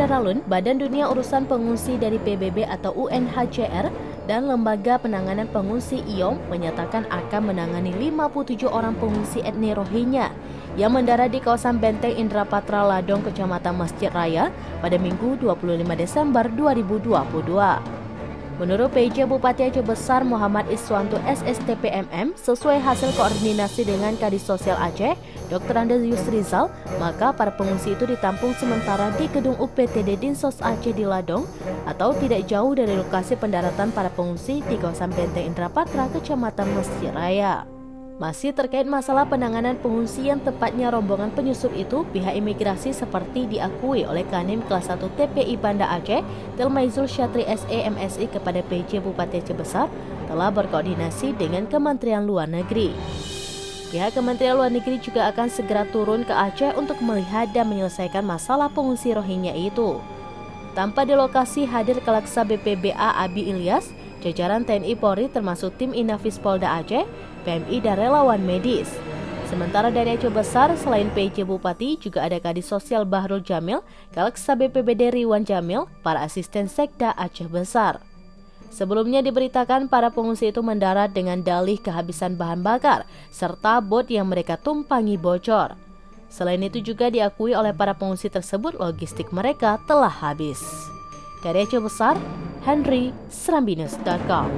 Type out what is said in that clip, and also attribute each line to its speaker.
Speaker 1: Sierra Leone, Badan Dunia Urusan Pengungsi dari PBB atau UNHCR, dan Lembaga Penanganan Pengungsi IOM menyatakan akan menangani 57 orang pengungsi etnis Rohingya yang mendarat di kawasan Benteng Indrapatra Ladong, Kecamatan Masjid Raya pada Minggu 25 Desember 2022. Menurut PJ Bupati Aceh Besar Muhammad Iswanto SSTPMM, sesuai hasil koordinasi dengan Kadis Sosial Aceh, Dr. Andes Yusrizal, maka para pengungsi itu ditampung sementara di gedung UPTD Dinsos Aceh di Ladong atau tidak jauh dari lokasi pendaratan para pengungsi di kawasan Benteng Indrapatra, Kecamatan Masjid Raya. Masih terkait masalah penanganan pengungsi yang tepatnya rombongan penyusup itu, pihak imigrasi seperti diakui oleh Kandim kelas 1 TPI Banda Aceh, Telmaizul Syatri SE MSI kepada PJ Bupati Aceh Besar telah berkoordinasi dengan Kementerian Luar Negeri. Pihak Kementerian Luar Negeri juga akan segera turun ke Aceh untuk melihat dan menyelesaikan masalah pengungsi Rohingya itu. Tanpa di lokasi hadir Kalaksa BPBA Abi Ilyas, jajaran TNI Polri termasuk tim Inafis Polda Aceh, PMI dan relawan medis. Sementara dari Aceh Besar, selain PJ Bupati, juga ada Kadis Sosial Bahrul Jamil, Kalaksa BPBD Riwan Jamil, para asisten Sekda Aceh Besar. Sebelumnya diberitakan para pengungsi itu mendarat dengan dalih kehabisan bahan bakar, serta bot yang mereka tumpangi bocor. Selain itu juga diakui oleh para pengungsi tersebut logistik mereka telah habis. Dari Aceh Besar, Henry, Serambinus.com.